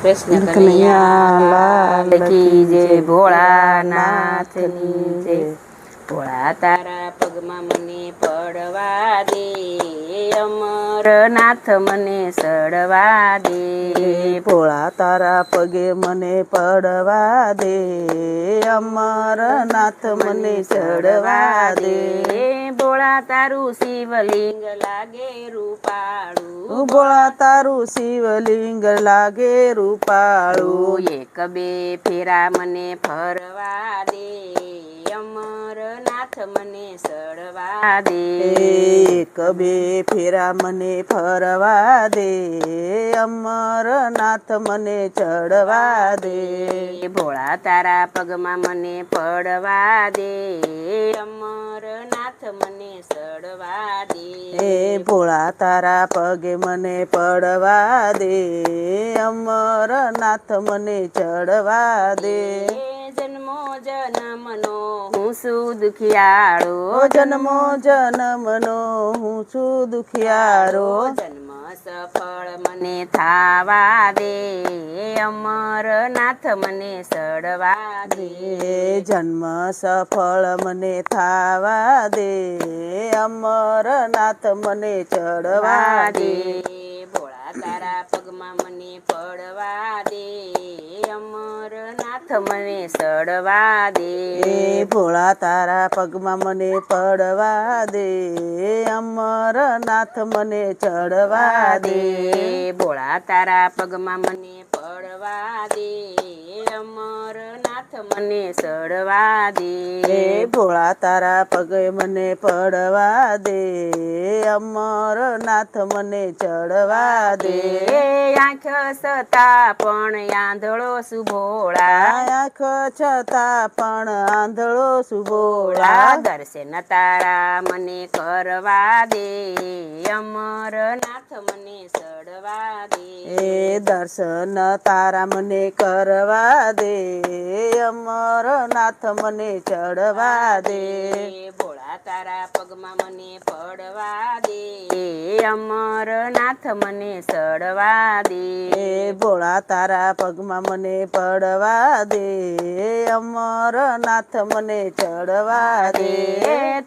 કૃષ્ણ કનૈયા કનૈયા લાલ લાલ કી કી જય, જય, ભોળાનાથની ભોળાનાથની જય. જય. ભોળા તારા પગમાં મને પડવા દે, અમરનાથ મને સડવા દે. ભોળા તારા પગે મને પડવા દે, અમરનાથ મને ચડવા દે. ભોળા તારું શિવલિંગ લાગે રૂપાળું, ભોળા તારું શિવલિંગ લાગે રૂપાળું. એક બે ફેરા મને ફરવા દે, અમરનાથ મને સડવા દે. એક બે ફેરા મને ફરવા દે, અમરનાથ મને ચડવા દે. ભોળા તારા પગમાં મને પડવા દે, અમરનાથ મને સડવા દે. ભોળા તારા પગે મને પડવા દે, અમરનાથ મને ચડવા દે. જન્મો જન્મનો હું છું દુખિયાળો, જન્મો જન્મનો હું છું દુખિયારો. જન્મ સફળ મને થાવા દે, અમરનાથ મને સડવા દે. જન્મ સફળ મને થાવા દે, અમરનાથ મને ચડવા દે. ભોળા તારા પગમાં મને પડવા દે, અમરનાથ મને સડવા દે. ભોળા તારા પગમાં મને પડવા દે, અમરનાથ મને ચડવા દે. ભોળા તારા પગમાં મને પડવા દે, અમરનાથ મને સડવા દે. ભોળા તારા પગે મને પડવા દે, અમરનાથ મને ચડવા દે. આંખ સતા પણ આંધળો છું ભોળા, આંખ છતાં પણ આંધળો છું ભોળા. ભોળા. દર્શન તારા મને કરવા દે, અમરનાથ મને સડવા દે. દર્શન તારા મને કરવા દે, અમરનાથ મને ચડવા દે. ભોળા તારા પગમાં મને પડવા દે, અમરનાથ મને સડવા દે. ભોળા તારા પગમાં મને પડવા દે, અમરનાથ મને ચડવા દે.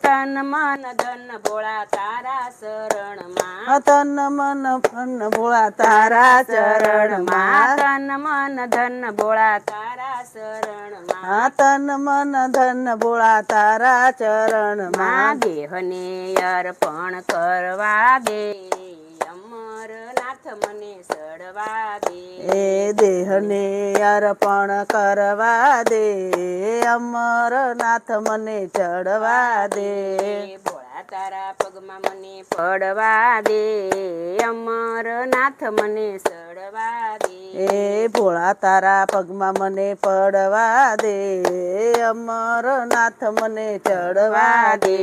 તન મન ધન ભોળા તારા શરણમાં, તન મન ફન ભોળા તારા ચરણમાં. તન મન ધન ભોળા તારા શરણમાં. તન મન ધન ભોળા તારા ચરણમાં. દેહને અર્પણ કરવા દે, અમરનાથ મને સડવા દે. દેહને અર્પણ કરવા દે, અમરનાથ મને ચડવા દે. ભોળા તારા પગમાં મને પડવા દે, અમરનાથ મને સડવા દે. ભોળા તારા પગમાં મને પડવા દે, અમરનાથ મને ચડવા દે.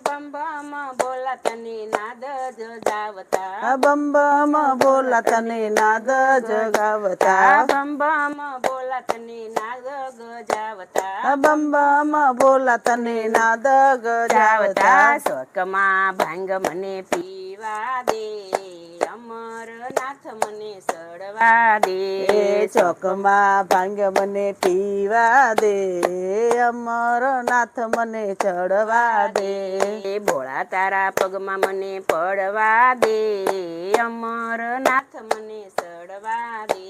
બમ બમ બોલા તને નાદ જગાવતા, બમ બમ બોલા તને નાદ જગાવતા. બમ બમ બોલા તને નાદ ગજાવતા. બમ બમ બોલા તને નાદ ગજાવતા. શોકમાં ભાંગ મને પીવા દે, અમરનાથ મને સડવા દે. ચોકમાં ભાંગ મને પીવા દે, અમરનાથ મને ચડવા દે. ભોળા તારા પગમાં મને પડવા દે, અમરનાથ મને સડવા દે.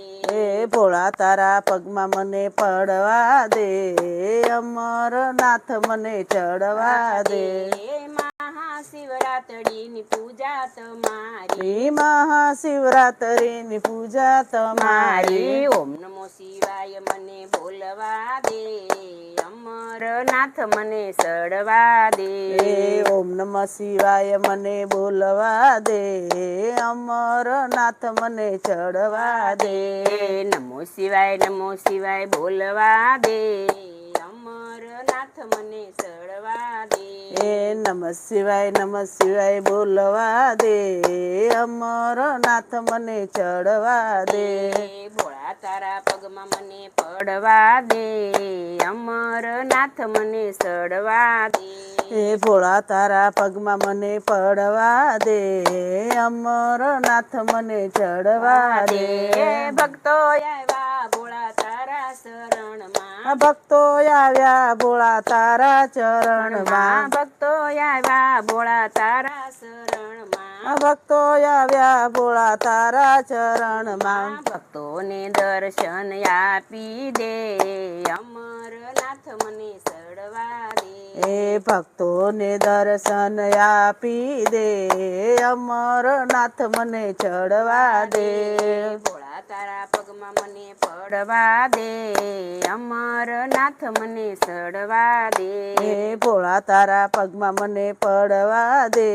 ભોળા તારા પગમાં મને પડવા દે, અમરનાથ મને ચડવા દે. મહાશિવરાત્રિની પૂજા તમારી, મહાશિવરાત્રિની પૂજા તમારી. ઓમ નમો શિવાય મને બોલવા દે, અમરનાથ મને સડવા દે. ઓમ નમઃ શિવાય મને બોલવા દે, અમરનાથ મને ચડવા દે. નમો શિવાય બોલવા દે, અમરનાથ મને સડવા દે. નમઃ શિવાય બોલવા દે, અમરનાથ મને ચડવા દે. ભોળા ભોળા તારા પગમાં મને પડવા દે, અમરનાથ મને સડવા દે. એ ભોળા તારા પગમાં મને પડવા દે, અમરનાથ મને ચડવા દે. ભક્તો આવ્યા ભોળા તારા શરણમાં, ભક્તો આવ્યા ભોળા તારા ચરણમાં, ભક્તો આવ્યા ભોળા તારા શરણમાં, ભક્તો આવ્યા ભોળા તારા ચરણમાં. ભક્તોને દર્શન આપી દે, અમરનાથ મને સડવા દે. એ ભક્તોને દર્શન આપી દે, અમરનાથ મને ચડવા દે. ભોળા તારા પગમાં મને પડવા દે, અમરનાથ મને સડવા દે. એ ભોળા તારા પગમાં મને પડવા દે,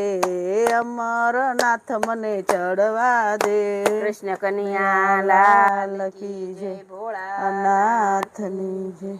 અમરનાથ મને ચડવા દે. કૃષ્ણ કનૈયા લાલ કી જય, ભોળા અનાથની જય.